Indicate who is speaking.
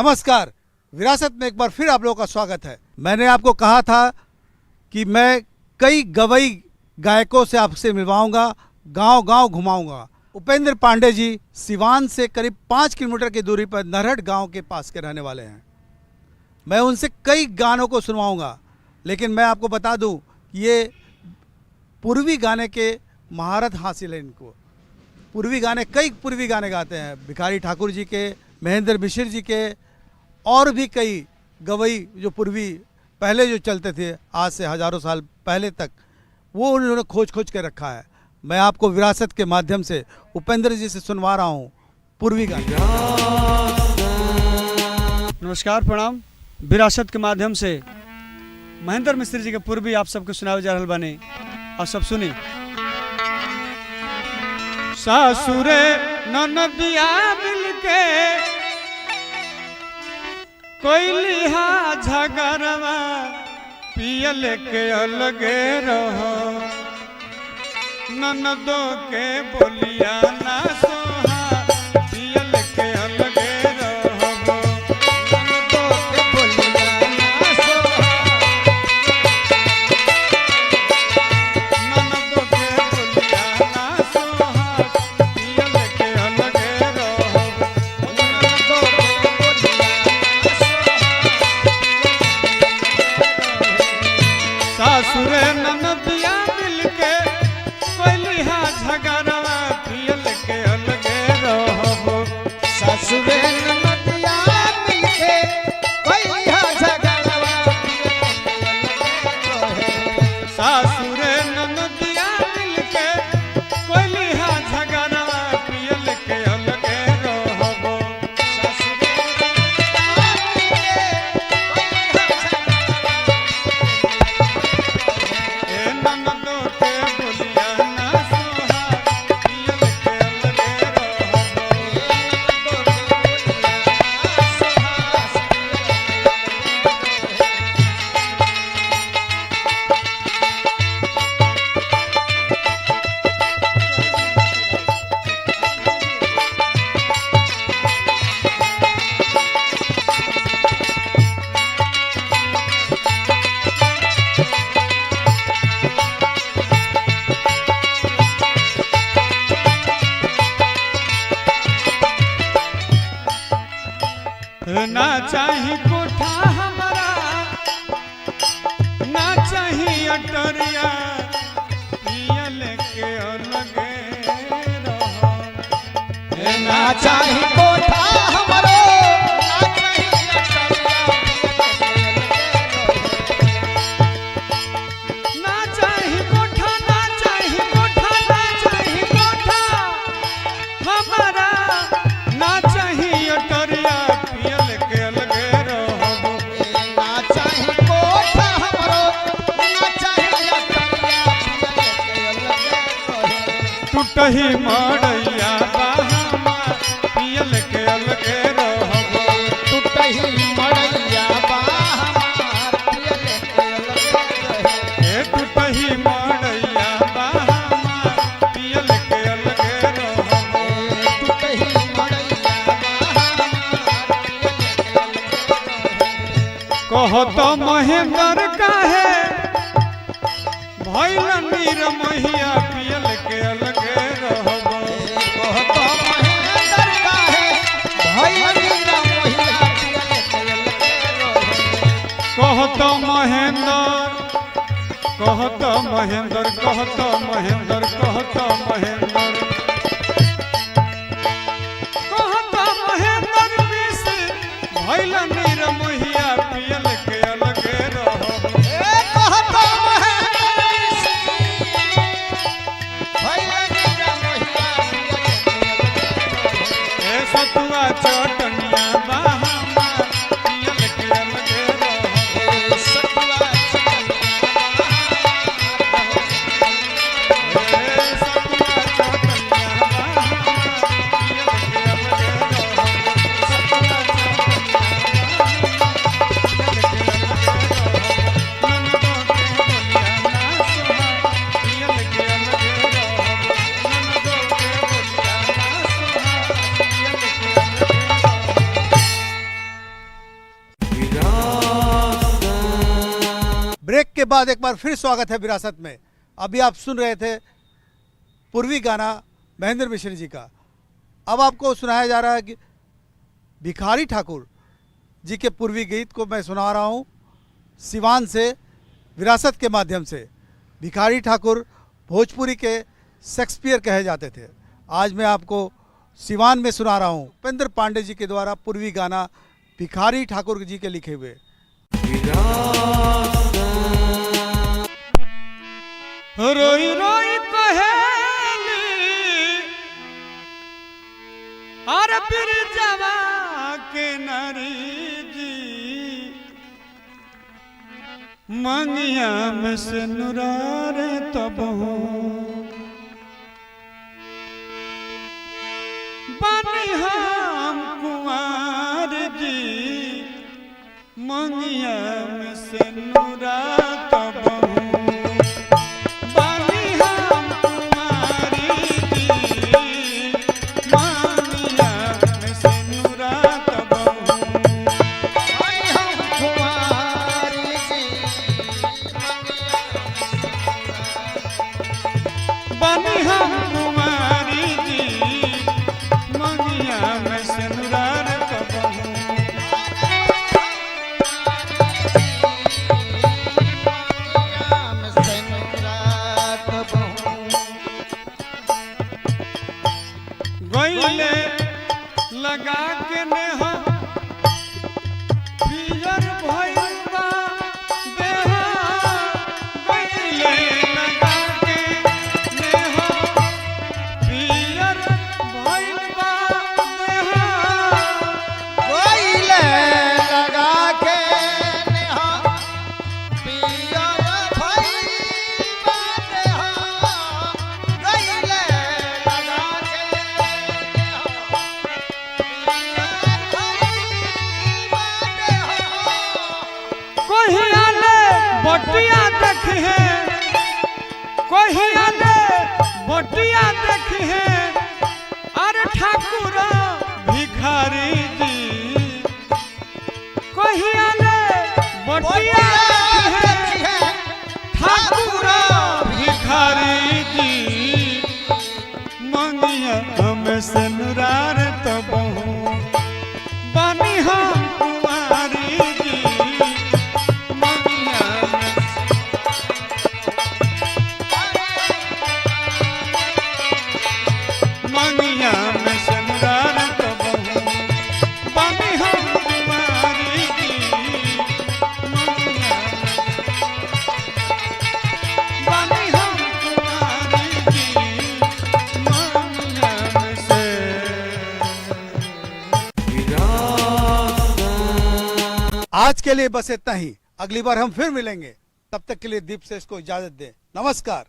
Speaker 1: नमस्कार, विरासत में एक बार फिर आप लोगों का स्वागत है। मैंने आपको कहा था कि मैं कई गवई गायकों से आपसे मिलवाऊंगा, गांव गांव घुमाऊंगा। उपेंद्र पांडे जी सिवान से करीब 5 किलोमीटर की दूरी पर नरहट गांव के पास के रहने वाले हैं। मैं उनसे कई गानों को सुनवाऊंगा, लेकिन मैं आपको बता दूं ये पूर्वी गाने के महारत हासिल है इनको। पूर्वी गाने, कई पूर्वी गाने गाते हैं, भिखारी ठाकुर जी के, महेंद्र मिश्र जी के, और भी कई गवई जो पूर्वी पहले जो चलते थे आज से हज़ारों साल पहले तक, वो उन्होंने खोज खोज के रखा है। मैं आपको विरासत के माध्यम से उपेंद्र जी से सुनवा रहा हूँ पूर्वी गाने।
Speaker 2: नमस्कार, प्रणाम। विरासत के माध्यम से महेंद्र मिश्र जी के पूर्वी आप सबके सुनावे जा रहल बानी, और सब सुनी। सासुरे ननदिया मिलके कोई लिहा झगड़वा पियल के अलगे रहो, ननदों के बोलिया ना सोहा पियल के अलगे रहो, ननदों के बोलिया ना सोहा, ननदों के बोलिया ना सोहा पियल के अलगे रहो, ननदों के सासुरे ननदिया मिलके कोई लिहा झगड़वा पियल के अलगे रहो,
Speaker 3: सासुरे ननदिया मिलके कोई लिहा झगड़वा
Speaker 2: सासुरे ननदिया मिलके कोई लिहा झगड़वा पियल के अलगे रहो, ए ननदों के बोलिया ना सोहा पियल के अलगे रहो, ना चाही कोठा हमारा, ना चाही अटरिया पियल के अलगे रहो,
Speaker 3: ना चाही कोठा हमरो, ना चाही
Speaker 2: ना चाही कोठा, ना चाही कोठा, ना चाही कोठा हमारा, ना चाही अटरिया पियल के अलगे रहो,
Speaker 3: ना चाही कोठा हमरो, ना चाही अटरिया
Speaker 2: टूटही मड़ैया बाहमा पियल के अलगे रहो,
Speaker 3: टूटही मड़ैया बा हमार पियल के अलगे
Speaker 2: ए टूटही मड़ैया बाहमा पियल के अलगे रहो,
Speaker 3: टूटही मड़ैया बा हमार पियल के
Speaker 2: कहो तो महेंद्र काहे भइल नीर महिया पियल के अलगे रहो,
Speaker 3: कहत महेंद्र काहे भइल नीर महिया पियल के अलगे
Speaker 2: कहत महेंद्र, कहत महेंद्र, कहत महेंद्र, कहत महेंद्र, कहत महेंद्र विष भइल नीर महिया पियल के अलगे रहो,
Speaker 3: कहत महेंद्र भइल नीर महिया
Speaker 2: ए सतुआ चटनिया बाहमा पियल के अलगे रहो,
Speaker 3: सतुआ
Speaker 2: ए सतुआ चटनिया बाहमा पियल के अलगे रहो, सतुआ चटनिया
Speaker 1: के बाद एक बार फिर स्वागत है विरासत में। अभी आप सुन रहे थे पूर्वी गाना महेंद्र मिश्र जी का। अब आपको सुनाया जा रहा है कि भिखारी ठाकुर जी के पूर्वी गीत को मैं सुना रहा हूँ सिवान से, विरासत के माध्यम से। भिखारी ठाकुर भोजपुरी के शेक्सपियर कहे जाते थे। आज मैं आपको सिवान में सुना रहा हूँ उपेंद्र पांडे जी के द्वारा पूर्वी गाना भिखारी ठाकुर जी के लिखे हुए।
Speaker 2: रोई रोई कहेली अरे बिरजवा के नारी जी, मंगिया में से नुरारे तब हो बनी हम कुंवर जी, मंगिया में से नुरा तब हो लगा के नेहा पियर भइलबा देहा, गइले लगा के नेहा पियर भइलबा देहा,
Speaker 3: गइले लगा के नेहा पियर भइलबा देहा, गइले लगा के
Speaker 2: बटिया देखी है, कोहियाले बटिया देखी है, अरे ठाकुर भिखारी जी, कोहियाले बटिया देखी है, ठाकुर भिखारी जी, मंगिया में से नुरार तब हो बनी हम कुंवारी जी,
Speaker 1: आज के लिए बस इतना ही। अगली बार हम फिर मिलेंगे। तब तक के लिए दीप से इसको इजाजत दें। नमस्कार।